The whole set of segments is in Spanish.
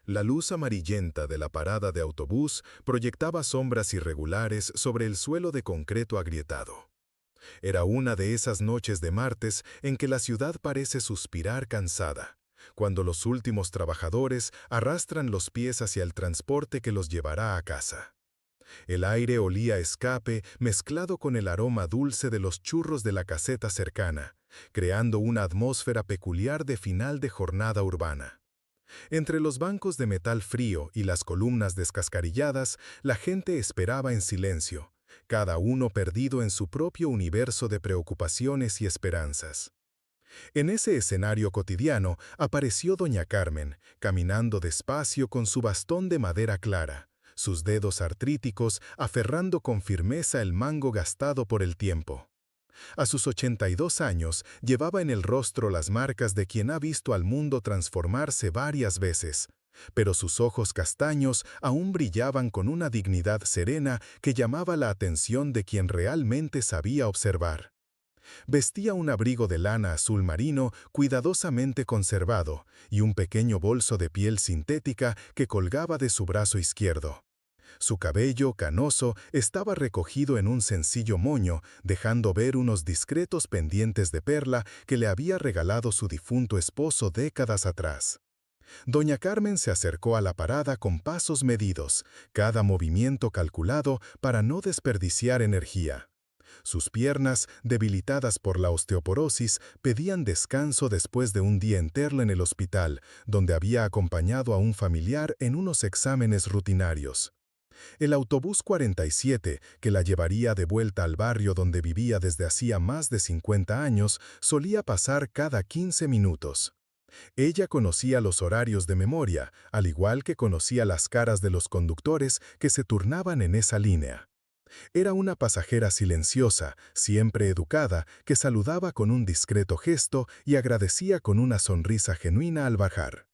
La luz amarillenta de la parada de autobús proyectaba sombras irregulares sobre el suelo de concreto agrietado. Era una de esas noches de martes en que la ciudad parece suspirar cansada, cuando los últimos trabajadores arrastran los pies hacia el transporte que los llevará a casa. El aire olía a escape mezclado con el aroma dulce de los churros de la caseta cercana, creando una atmósfera peculiar de final de jornada urbana. Entre los bancos de metal frío y las columnas descascarilladas, la gente esperaba en silencio, cada uno perdido en su propio universo de preocupaciones y esperanzas. En ese escenario cotidiano apareció doña Carmen, caminando despacio con su bastón de madera clara, sus dedos artríticos aferrando con firmeza el mango gastado por el tiempo. A sus 82 años llevaba en el rostro las marcas de quien ha visto al mundo transformarse varias veces, pero sus ojos castaños aún brillaban con una dignidad serena que llamaba la atención de quien realmente sabía observar. Vestía un abrigo de lana azul marino cuidadosamente conservado y un pequeño bolso de piel sintética que colgaba de su brazo izquierdo. Su cabello, canoso, estaba recogido en un sencillo moño, dejando ver unos discretos pendientes de perla que le había regalado su difunto esposo décadas atrás. Doña Carmen se acercó a la parada con pasos medidos, cada movimiento calculado para no desperdiciar energía. Sus piernas, debilitadas por la osteoporosis, pedían descanso después de un día entero en el hospital, donde había acompañado a un familiar en unos exámenes rutinarios. El autobús 47, que la llevaría de vuelta al barrio donde vivía desde hacía más de 50 años, solía pasar cada 15 minutos. Ella conocía los horarios de memoria, al igual que conocía las caras de los conductores que se turnaban en esa línea. Era una pasajera silenciosa, siempre educada, que saludaba con un discreto gesto y agradecía con una sonrisa genuina al bajar.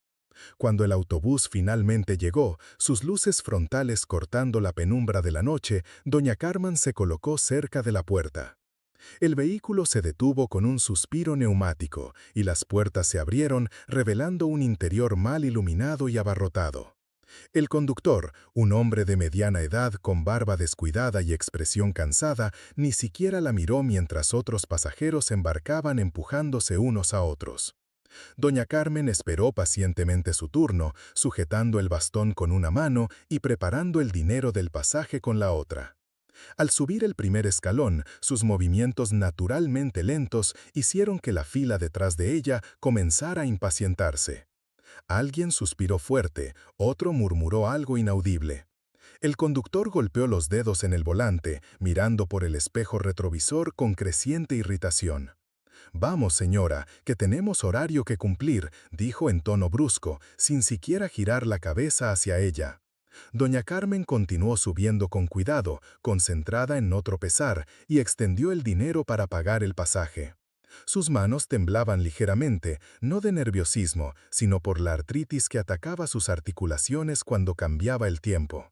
Cuando el autobús finalmente llegó, sus luces frontales cortando la penumbra de la noche, doña Carmen se colocó cerca de la puerta. El vehículo se detuvo con un suspiro neumático y las puertas se abrieron, revelando un interior mal iluminado y abarrotado. El conductor, un hombre de mediana edad con barba descuidada y expresión cansada, ni siquiera la miró mientras otros pasajeros embarcaban empujándose unos a otros. Doña Carmen esperó pacientemente su turno, sujetando el bastón con una mano y preparando el dinero del pasaje con la otra. Al subir el primer escalón, sus movimientos naturalmente lentos hicieron que la fila detrás de ella comenzara a impacientarse. Alguien suspiró fuerte, otro murmuró algo inaudible. El conductor golpeó los dedos en el volante, mirando por el espejo retrovisor con creciente irritación. «Vamos, señora, que tenemos horario que cumplir», dijo en tono brusco, sin siquiera girar la cabeza hacia ella. Doña Carmen continuó subiendo con cuidado, concentrada en no tropezar, y extendió el dinero para pagar el pasaje. Sus manos temblaban ligeramente, no de nerviosismo, sino por la artritis que atacaba sus articulaciones cuando cambiaba el tiempo.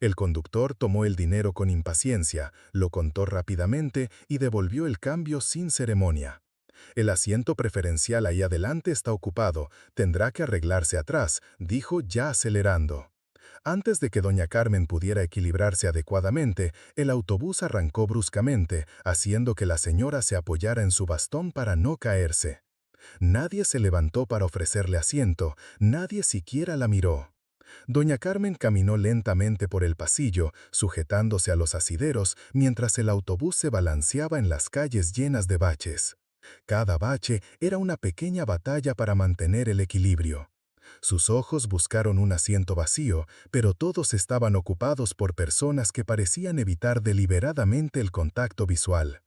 El conductor tomó el dinero con impaciencia, lo contó rápidamente y devolvió el cambio sin ceremonia. «El asiento preferencial ahí adelante está ocupado, tendrá que arreglarse atrás», dijo ya acelerando. Antes de que doña Carmen pudiera equilibrarse adecuadamente, el autobús arrancó bruscamente, haciendo que la señora se apoyara en su bastón para no caerse. Nadie se levantó para ofrecerle asiento, nadie siquiera la miró. Doña Carmen caminó lentamente por el pasillo, sujetándose a los asideros, mientras el autobús se balanceaba en las calles llenas de baches. Cada bache era una pequeña batalla para mantener el equilibrio. Sus ojos buscaron un asiento vacío, pero todos estaban ocupados por personas que parecían evitar deliberadamente el contacto visual.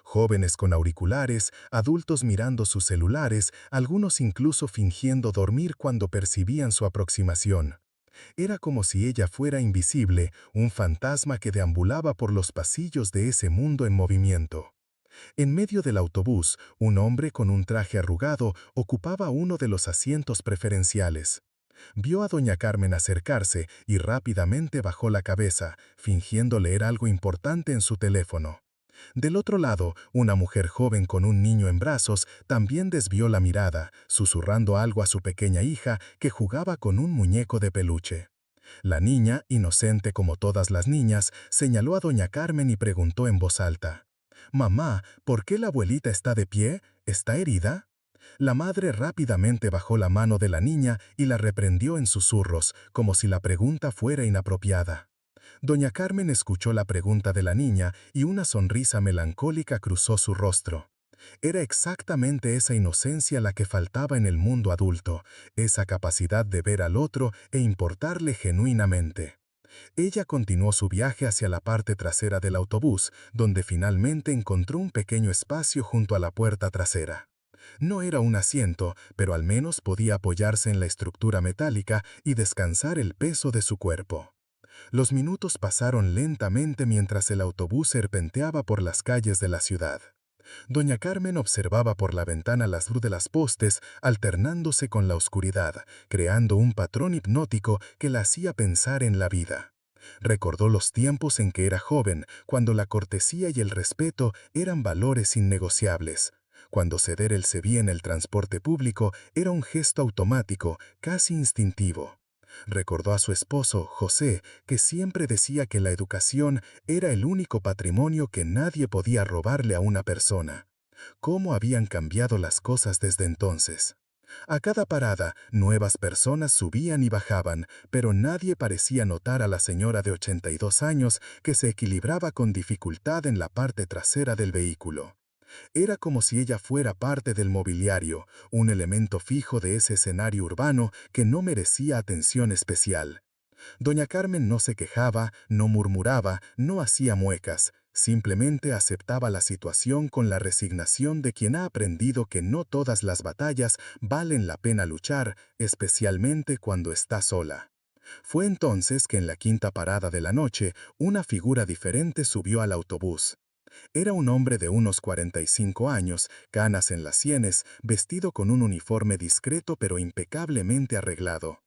Jóvenes con auriculares, adultos mirando sus celulares, algunos incluso fingiendo dormir cuando percibían su aproximación. Era como si ella fuera invisible, un fantasma que deambulaba por los pasillos de ese mundo en movimiento. En medio del autobús, un hombre con un traje arrugado ocupaba uno de los asientos preferenciales. Vio a doña Carmen acercarse y rápidamente bajó la cabeza, fingiendo leer algo importante en su teléfono. Del otro lado, una mujer joven con un niño en brazos también desvió la mirada, susurrando algo a su pequeña hija que jugaba con un muñeco de peluche. La niña, inocente como todas las niñas, señaló a doña Carmen y preguntó en voz alta: «Mamá, ¿por qué la abuelita está de pie? ¿Está herida?». La madre rápidamente bajó la mano de la niña y la reprendió en susurros, como si la pregunta fuera inapropiada. Doña Carmen escuchó la pregunta de la niña y una sonrisa melancólica cruzó su rostro. Era exactamente esa inocencia la que faltaba en el mundo adulto, esa capacidad de ver al otro e importarle genuinamente. Ella continuó su viaje hacia la parte trasera del autobús, donde finalmente encontró un pequeño espacio junto a la puerta trasera. No era un asiento, pero al menos podía apoyarse en la estructura metálica y descansar el peso de su cuerpo. Los minutos pasaron lentamente mientras el autobús serpenteaba por las calles de la ciudad. Doña Carmen observaba por la ventana las luz de las postes alternándose con la oscuridad, creando un patrón hipnótico que la hacía pensar en la vida. Recordó los tiempos en que era joven, cuando la cortesía y el respeto eran valores innegociables, cuando ceder el ceviche en el transporte público era un gesto automático, casi instintivo. Recordó a su esposo, José, que siempre decía que la educación era el único patrimonio que nadie podía robarle a una persona. ¿Cómo habían cambiado las cosas desde entonces? A cada parada, nuevas personas subían y bajaban, pero nadie parecía notar a la señora de 82 años que se equilibraba con dificultad en la parte trasera del vehículo. Era como si ella fuera parte del mobiliario, un elemento fijo de ese escenario urbano que no merecía atención especial. Doña Carmen no se quejaba, no murmuraba, no hacía muecas, simplemente aceptaba la situación con la resignación de quien ha aprendido que no todas las batallas valen la pena luchar, especialmente cuando está sola. Fue entonces que en la quinta parada de la noche, una figura diferente subió al autobús. Era un hombre de unos 45 años, canas en las sienes, vestido con un uniforme discreto pero impecablemente arreglado.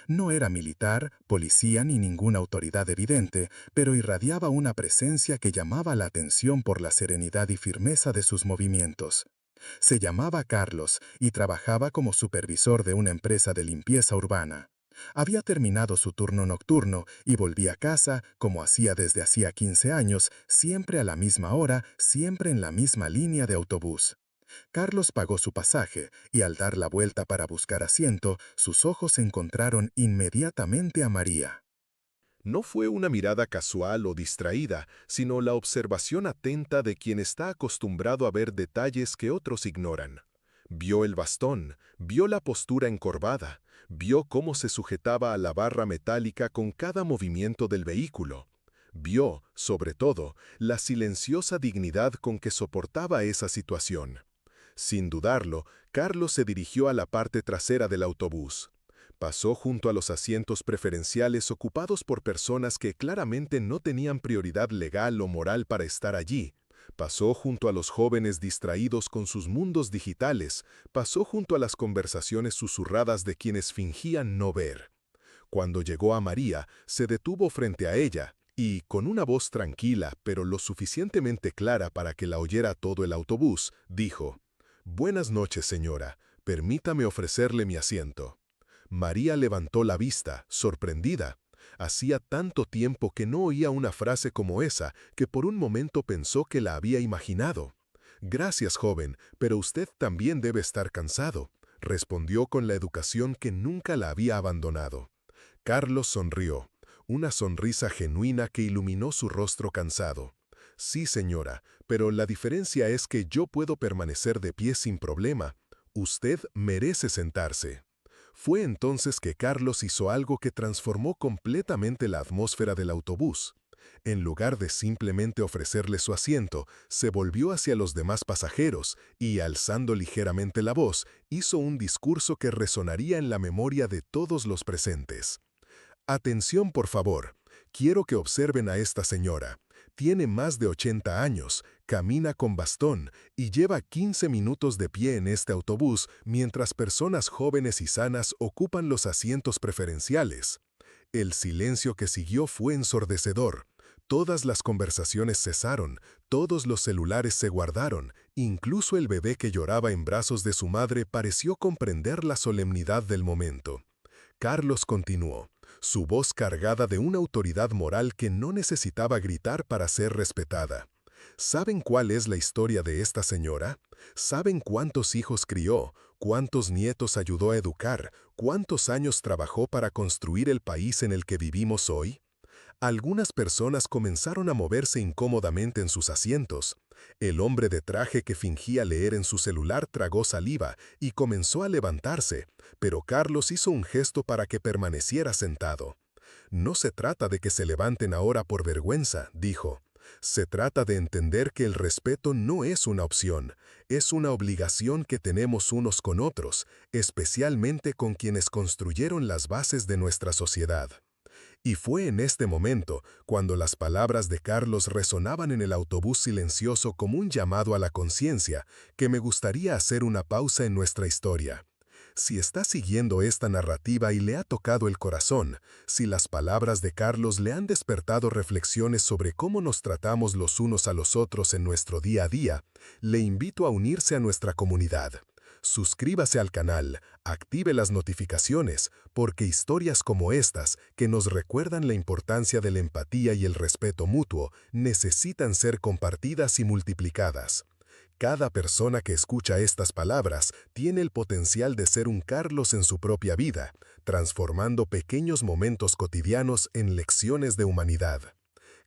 No era militar, policía ni ninguna autoridad evidente, pero irradiaba una presencia que llamaba la atención por la serenidad y firmeza de sus movimientos. Se llamaba Carlos y trabajaba como supervisor de una empresa de limpieza urbana. Había terminado su turno nocturno y volvía a casa, como hacía desde hacía 15 años, siempre a la misma hora, siempre en la misma línea de autobús. Carlos pagó su pasaje y al dar la vuelta para buscar asiento, sus ojos encontraron inmediatamente a María. No fue una mirada casual o distraída, sino la observación atenta de quien está acostumbrado a ver detalles que otros ignoran. Vio el bastón, vio la postura encorvada, vio cómo se sujetaba a la barra metálica con cada movimiento del vehículo. Vio, sobre todo, la silenciosa dignidad con que soportaba esa situación. Sin dudarlo, Carlos se dirigió a la parte trasera del autobús. Pasó junto a los asientos preferenciales ocupados por personas que claramente no tenían prioridad legal o moral para estar allí. Pasó junto a los jóvenes distraídos con sus mundos digitales. Pasó junto a las conversaciones susurradas de quienes fingían no ver. Cuando llegó a María, se detuvo frente a ella y, con una voz tranquila pero lo suficientemente clara para que la oyera todo el autobús, dijo: «Buenas noches, señora. Permítame ofrecerle mi asiento». María levantó la vista, sorprendida. Hacía tanto tiempo que no oía una frase como esa que por un momento pensó que la había imaginado. «Gracias, joven, pero usted también debe estar cansado», respondió con la educación que nunca la había abandonado. Carlos sonrió, una sonrisa genuina que iluminó su rostro cansado. «Sí, señora, pero la diferencia es que yo puedo permanecer de pie sin problema. Usted merece sentarse». Fue entonces que Carlos hizo algo que transformó completamente la atmósfera del autobús. En lugar de simplemente ofrecerle su asiento, se volvió hacia los demás pasajeros y, alzando ligeramente la voz, hizo un discurso que resonaría en la memoria de todos los presentes. «Atención, por favor. Quiero que observen a esta señora. Tiene más de 80 años, camina con bastón y lleva 15 minutos de pie en este autobús mientras personas jóvenes y sanas ocupan los asientos preferenciales». El silencio que siguió fue ensordecedor. Todas las conversaciones cesaron, todos los celulares se guardaron, incluso el bebé que lloraba en brazos de su madre pareció comprender la solemnidad del momento. Carlos continuó, su voz cargada de una autoridad moral que no necesitaba gritar para ser respetada. ¿Saben cuál es la historia de esta señora? ¿Saben cuántos hijos crió, cuántos nietos ayudó a educar, cuántos años trabajó para construir el país en el que vivimos hoy? Algunas personas comenzaron a moverse incómodamente en sus asientos. El hombre de traje que fingía leer en su celular tragó saliva y comenzó a levantarse, pero Carlos hizo un gesto para que permaneciera sentado. No se trata de que se levanten ahora por vergüenza, dijo. Se trata de entender que el respeto no es una opción, es una obligación que tenemos unos con otros, especialmente con quienes construyeron las bases de nuestra sociedad. Y fue en este momento, cuando las palabras de Carlos resonaban en el autobús silencioso como un llamado a la conciencia, que me gustaría hacer una pausa en nuestra historia. Si está siguiendo esta narrativa y le ha tocado el corazón, si las palabras de Carlos le han despertado reflexiones sobre cómo nos tratamos los unos a los otros en nuestro día a día, le invito a unirse a nuestra comunidad. Suscríbase al canal, active las notificaciones, porque historias como estas, que nos recuerdan la importancia de la empatía y el respeto mutuo, necesitan ser compartidas y multiplicadas. Cada persona que escucha estas palabras tiene el potencial de ser un Carlos en su propia vida, transformando pequeños momentos cotidianos en lecciones de humanidad.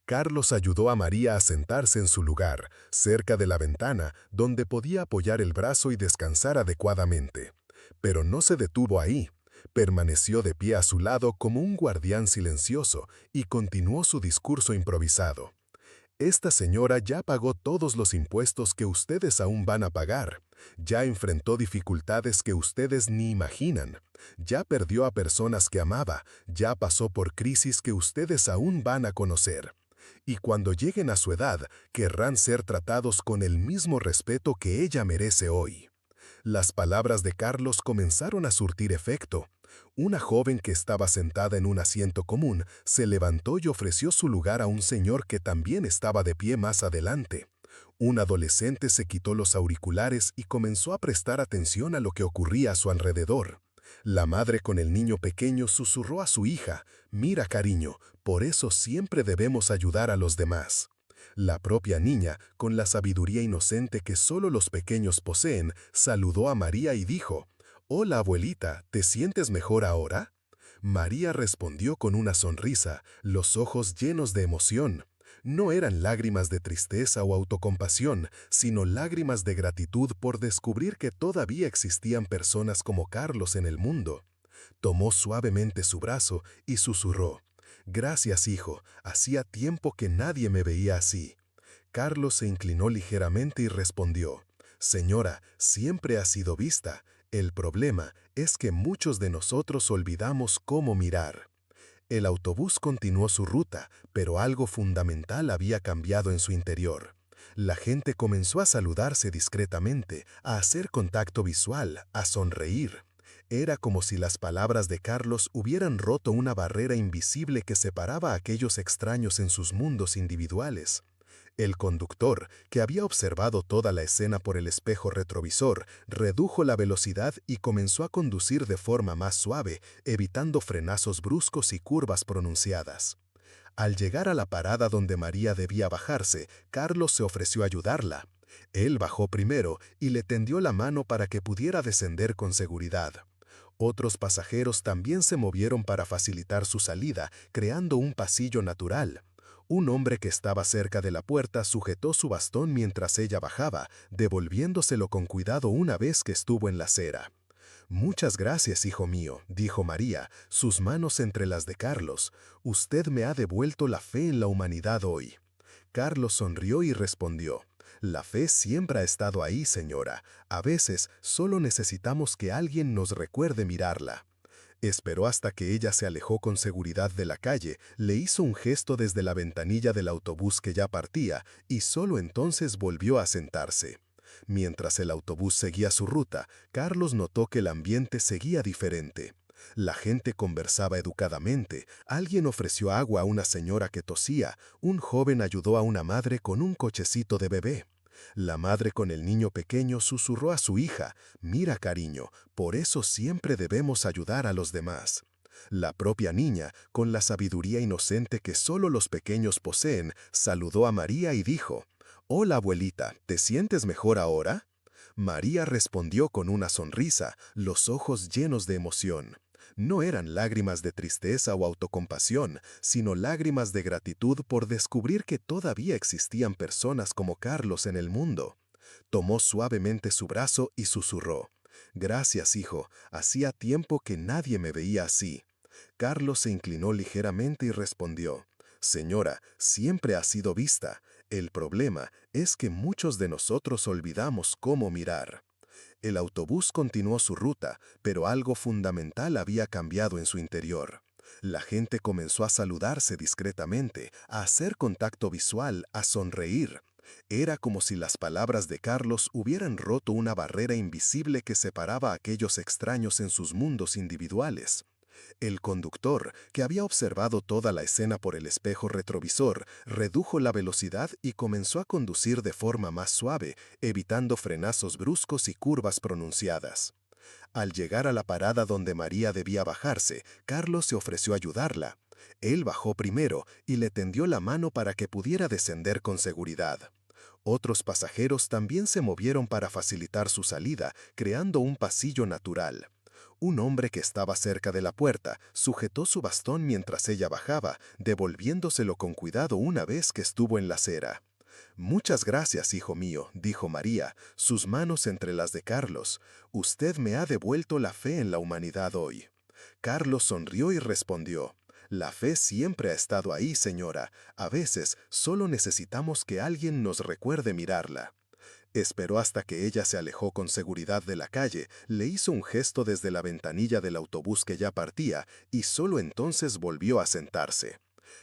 Carlos ayudó a María a sentarse en su lugar, cerca de la ventana, donde podía apoyar el brazo y descansar adecuadamente. Pero no se detuvo ahí. Permaneció de pie a su lado como un guardián silencioso y continuó su discurso improvisado. Esta señora ya pagó todos los impuestos que ustedes aún van a pagar. Ya enfrentó dificultades que ustedes ni imaginan. Ya perdió a personas que amaba. Ya pasó por crisis que ustedes aún van a conocer. Y cuando lleguen a su edad, querrán ser tratados con el mismo respeto que ella merece hoy. Las palabras de Carlos comenzaron a surtir efecto. Una joven que estaba sentada en un asiento común se levantó y ofreció su lugar a un señor que también estaba de pie más adelante. Un adolescente se quitó los auriculares y comenzó a prestar atención a lo que ocurría a su alrededor. La madre con el niño pequeño susurró a su hija, «Mira, cariño, por eso siempre debemos ayudar a los demás». La propia niña, con la sabiduría inocente que solo los pequeños poseen, saludó a María y dijo, «Hola, abuelita, ¿te sientes mejor ahora?» María respondió con una sonrisa, los ojos llenos de emoción. No eran lágrimas de tristeza o autocompasión, sino lágrimas de gratitud por descubrir que todavía existían personas como Carlos en el mundo. Tomó suavemente su brazo y susurró, «Gracias, hijo, hacía tiempo que nadie me veía así». Carlos se inclinó ligeramente y respondió, «Señora, siempre ha sido vista. El problema es que muchos de nosotros olvidamos cómo mirar». El autobús continuó su ruta, pero algo fundamental había cambiado en su interior. La gente comenzó a saludarse discretamente, a hacer contacto visual, a sonreír. Era como si las palabras de Carlos hubieran roto una barrera invisible que separaba a aquellos extraños en sus mundos individuales. El conductor, que había observado toda la escena por el espejo retrovisor, redujo la velocidad y comenzó a conducir de forma más suave, evitando frenazos bruscos y curvas pronunciadas. Al llegar a la parada donde María debía bajarse, Carlos se ofreció a ayudarla. Él bajó primero y le tendió la mano para que pudiera descender con seguridad. Otros pasajeros también se movieron para facilitar su salida, creando un pasillo natural. Un hombre que estaba cerca de la puerta sujetó su bastón mientras ella bajaba, devolviéndoselo con cuidado una vez que estuvo en la acera. «Muchas gracias, hijo mío», dijo María, sus manos entre las de Carlos. «Usted me ha devuelto la fe en la humanidad hoy». Carlos sonrió y respondió, «La fe siempre ha estado ahí, señora. A veces solo necesitamos que alguien nos recuerde mirarla». Esperó hasta que ella se alejó con seguridad de la calle, le hizo un gesto desde la ventanilla del autobús que ya partía y solo entonces volvió a sentarse. Mientras el autobús seguía su ruta, Carlos notó que el ambiente seguía diferente. La gente conversaba educadamente, alguien ofreció agua a una señora que tosía, un joven ayudó a una madre con un cochecito de bebé. La madre con el niño pequeño susurró a su hija, «Mira, cariño, por eso siempre debemos ayudar a los demás». La propia niña, con la sabiduría inocente que solo los pequeños poseen, saludó a María y dijo, «Hola, abuelita, ¿te sientes mejor ahora?». María respondió con una sonrisa, los ojos llenos de emoción. No eran lágrimas de tristeza o autocompasión, sino lágrimas de gratitud por descubrir que todavía existían personas como Carlos en el mundo. Tomó suavemente su brazo y susurró, «Gracias, hijo, hacía tiempo que nadie me veía así». Carlos se inclinó ligeramente y respondió, «Señora, siempre ha sido vista. El problema es que muchos de nosotros olvidamos cómo mirar». El autobús continuó su ruta, pero algo fundamental había cambiado en su interior. La gente comenzó a saludarse discretamente, a hacer contacto visual, a sonreír. Era como si las palabras de Carlos hubieran roto una barrera invisible que separaba a aquellos extraños en sus mundos individuales. El conductor, que había observado toda la escena por el espejo retrovisor, redujo la velocidad y comenzó a conducir de forma más suave, evitando frenazos bruscos y curvas pronunciadas. Al llegar a la parada donde María debía bajarse, Carlos se ofreció a ayudarla. Él bajó primero y le tendió la mano para que pudiera descender con seguridad. Otros pasajeros también se movieron para facilitar su salida, creando un pasillo natural. Un hombre que estaba cerca de la puerta sujetó su bastón mientras ella bajaba, devolviéndoselo con cuidado una vez que estuvo en la acera. «Muchas gracias, hijo mío», dijo María, sus manos entre las de Carlos. «Usted me ha devuelto la fe en la humanidad hoy». Carlos sonrió y respondió, «La fe siempre ha estado ahí, señora. A veces solo necesitamos que alguien nos recuerde mirarla». Esperó hasta que ella se alejó con seguridad de la calle, le hizo un gesto desde la ventanilla del autobús que ya partía y solo entonces volvió a sentarse.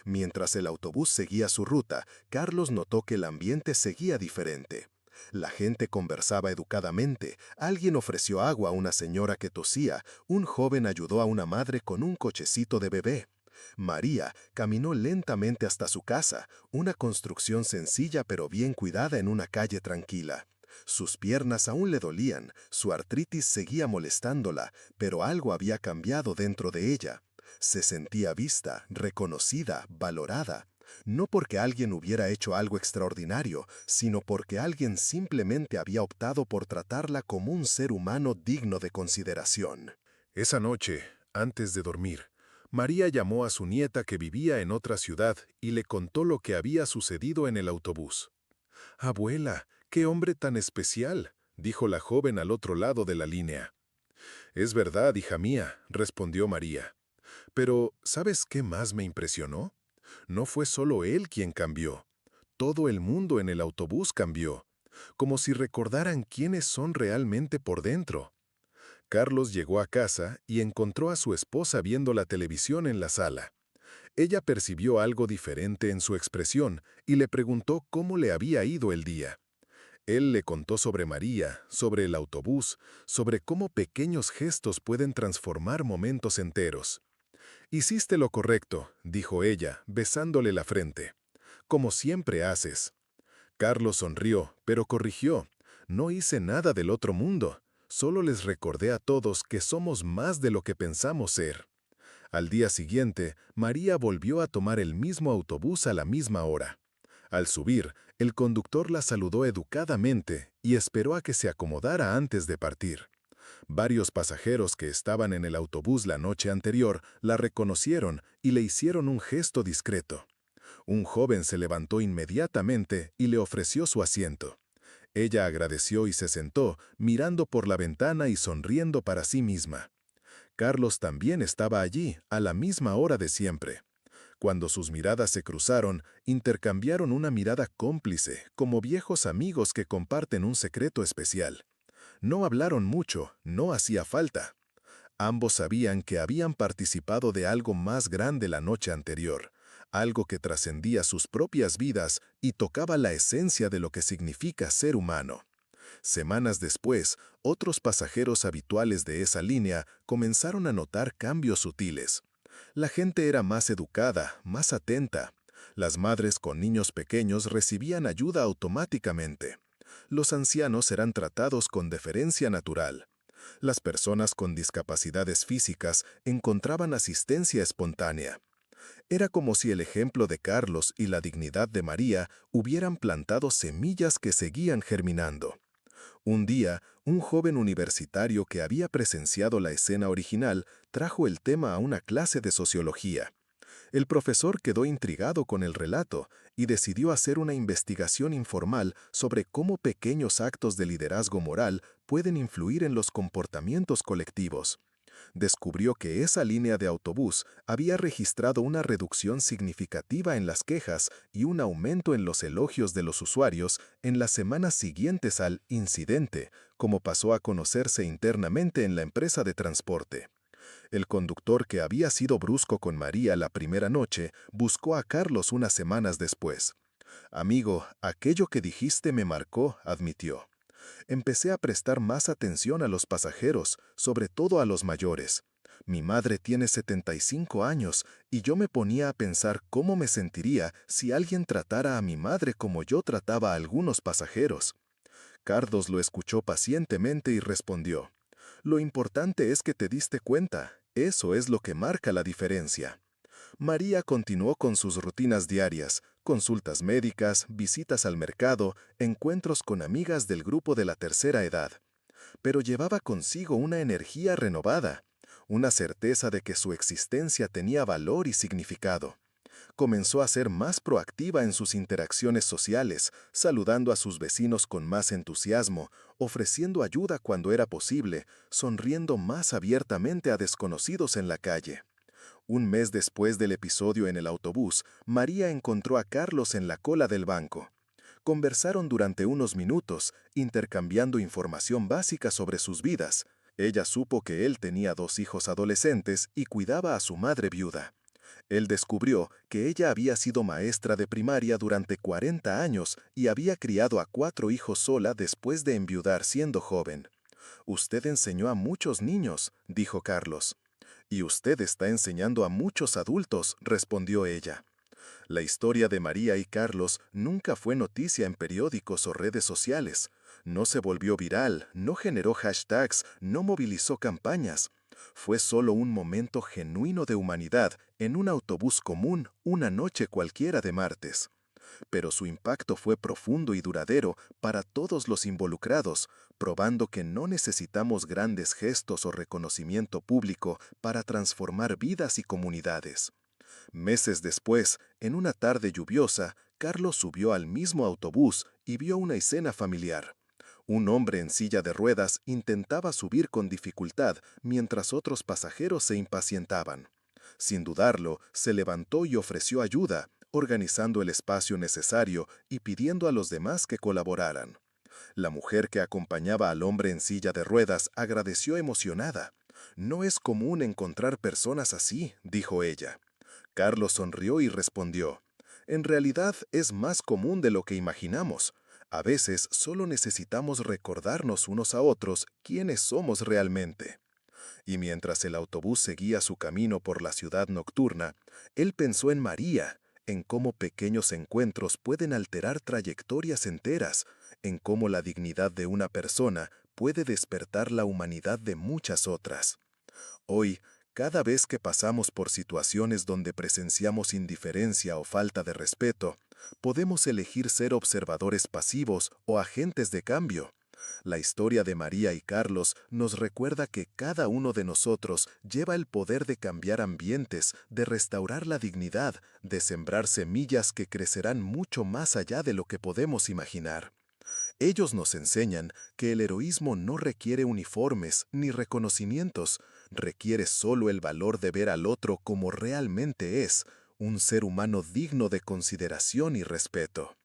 Mientras el autobús seguía su ruta, Carlos notó que el ambiente seguía diferente. La gente conversaba educadamente, alguien ofreció agua a una señora que tosía, un joven ayudó a una madre con un cochecito de bebé. María caminó lentamente hasta su casa, una construcción sencilla pero bien cuidada en una calle tranquila. Sus piernas aún le dolían, su artritis seguía molestándola, pero algo había cambiado dentro de ella. Se sentía vista, reconocida, valorada. No porque alguien hubiera hecho algo extraordinario, sino porque alguien simplemente había optado por tratarla como un ser humano digno de consideración. Esa noche, antes de dormir, María llamó a su nieta que vivía en otra ciudad y le contó lo que había sucedido en el autobús. «Abuela, qué hombre tan especial», dijo la joven al otro lado de la línea. «Es verdad, hija mía», respondió María. «Pero, ¿sabes qué más me impresionó? No fue solo él quien cambió. Todo el mundo en el autobús cambió, como si recordaran quiénes son realmente por dentro». Carlos llegó a casa y encontró a su esposa viendo la televisión en la sala. Ella percibió algo diferente en su expresión y le preguntó cómo le había ido el día. Él le contó sobre María, sobre el autobús, sobre cómo pequeños gestos pueden transformar momentos enteros. «Hiciste lo correcto», dijo ella, besándole la frente. «Como siempre haces». Carlos sonrió, pero corrigió. «No hice nada del otro mundo. Solo les recordé a todos que somos más de lo que pensamos ser». Al día siguiente, María volvió a tomar el mismo autobús a la misma hora. Al subir, el conductor la saludó educadamente y esperó a que se acomodara antes de partir. Varios pasajeros que estaban en el autobús la noche anterior la reconocieron y le hicieron un gesto discreto. Un joven se levantó inmediatamente y le ofreció su asiento. Ella agradeció y se sentó, mirando por la ventana y sonriendo para sí misma. Carlos también estaba allí, a la misma hora de siempre. Cuando sus miradas se cruzaron, intercambiaron una mirada cómplice, como viejos amigos que comparten un secreto especial. No hablaron mucho, no hacía falta. Ambos sabían que habían participado de algo más grande la noche anterior, algo que trascendía sus propias vidas y tocaba la esencia de lo que significa ser humano. Semanas después, otros pasajeros habituales de esa línea comenzaron a notar cambios sutiles. La gente era más educada, más atenta. Las madres con niños pequeños recibían ayuda automáticamente. Los ancianos eran tratados con deferencia natural. Las personas con discapacidades físicas encontraban asistencia espontánea. Era como si el ejemplo de Carlos y la dignidad de María hubieran plantado semillas que seguían germinando. Un día, un joven universitario que había presenciado la escena original trajo el tema a una clase de sociología. El profesor quedó intrigado con el relato y decidió hacer una investigación informal sobre cómo pequeños actos de liderazgo moral pueden influir en los comportamientos colectivos. Descubrió que esa línea de autobús había registrado una reducción significativa en las quejas y un aumento en los elogios de los usuarios en las semanas siguientes al incidente, como pasó a conocerse internamente en la empresa de transporte. El conductor que había sido brusco con María la primera noche buscó a Carlos unas semanas después. «Amigo, aquello que dijiste me marcó», admitió. «Empecé a prestar más atención a los pasajeros, sobre todo a los mayores. Mi madre tiene 75 años y yo me ponía a pensar cómo me sentiría si alguien tratara a mi madre como yo trataba a algunos pasajeros». Carlos lo escuchó pacientemente y respondió: «Lo importante es que te diste cuenta. Eso es lo que marca la diferencia». María continuó con sus rutinas diarias, consultas médicas, visitas al mercado, encuentros con amigas del grupo de la tercera edad. Pero llevaba consigo una energía renovada, una certeza de que su existencia tenía valor y significado. Comenzó a ser más proactiva en sus interacciones sociales, saludando a sus vecinos con más entusiasmo, ofreciendo ayuda cuando era posible, sonriendo más abiertamente a desconocidos en la calle. Un mes después del episodio en el autobús, María encontró a Carlos en la cola del banco. Conversaron durante unos minutos, intercambiando información básica sobre sus vidas. Ella supo que él tenía 2 hijos adolescentes y cuidaba a su madre viuda. Él descubrió que ella había sido maestra de primaria durante 40 años y había criado a 4 hijos sola después de enviudar siendo joven. «Usted enseñó a muchos niños», dijo Carlos. «Y usted está enseñando a muchos adultos», respondió ella. La historia de María y Carlos nunca fue noticia en periódicos o redes sociales. No se volvió viral, no generó hashtags, no movilizó campañas. Fue solo un momento genuino de humanidad en un autobús común una noche cualquiera de martes. Pero su impacto fue profundo y duradero para todos los involucrados, probando que no necesitamos grandes gestos o reconocimiento público para transformar vidas y comunidades. Meses después, en una tarde lluviosa, Carlos subió al mismo autobús y vio una escena familiar. Un hombre en silla de ruedas intentaba subir con dificultad mientras otros pasajeros se impacientaban. Sin dudarlo, se levantó y ofreció ayuda, organizando el espacio necesario y pidiendo a los demás que colaboraran. La mujer que acompañaba al hombre en silla de ruedas agradeció emocionada. «No es común encontrar personas así», dijo ella. Carlos sonrió y respondió: «En realidad es más común de lo que imaginamos. A veces solo necesitamos recordarnos unos a otros quiénes somos realmente». Y mientras el autobús seguía su camino por la ciudad nocturna, él pensó en María, en cómo pequeños encuentros pueden alterar trayectorias enteras, en cómo la dignidad de una persona puede despertar la humanidad de muchas otras. Hoy, cada vez que pasamos por situaciones donde presenciamos indiferencia o falta de respeto, podemos elegir ser observadores pasivos o agentes de cambio. La historia de María y Carlos nos recuerda que cada uno de nosotros lleva el poder de cambiar ambientes, de restaurar la dignidad, de sembrar semillas que crecerán mucho más allá de lo que podemos imaginar. Ellos nos enseñan que el heroísmo no requiere uniformes ni reconocimientos, requiere solo el valor de ver al otro como realmente es, un ser humano digno de consideración y respeto.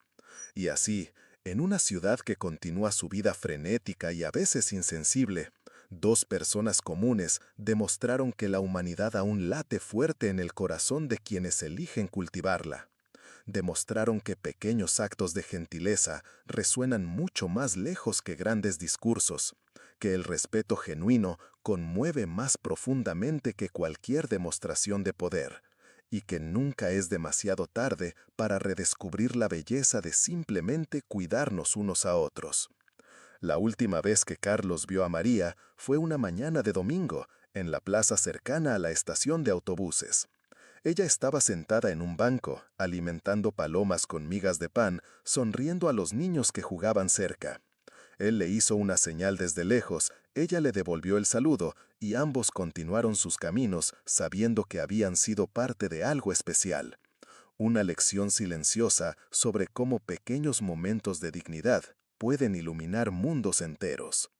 Y así, en una ciudad que continúa su vida frenética y a veces insensible, 2 personas comunes demostraron que la humanidad aún late fuerte en el corazón de quienes eligen cultivarla. demostraron que pequeños actos de gentileza resuenan mucho más lejos que grandes discursos, que el respeto genuino conmueve más profundamente que cualquier demostración de poder, y que nunca es demasiado tarde para redescubrir la belleza de simplemente cuidarnos unos a otros. La última vez que Carlos vio a María fue una mañana de domingo, en la plaza cercana a la estación de autobuses. Ella estaba sentada en un banco, alimentando palomas con migas de pan, sonriendo a los niños que jugaban cerca. Él le hizo una señal desde lejos, ella le devolvió el saludo y ambos continuaron sus caminos sabiendo que habían sido parte de algo especial. Una lección silenciosa sobre cómo pequeños momentos de dignidad pueden iluminar mundos enteros.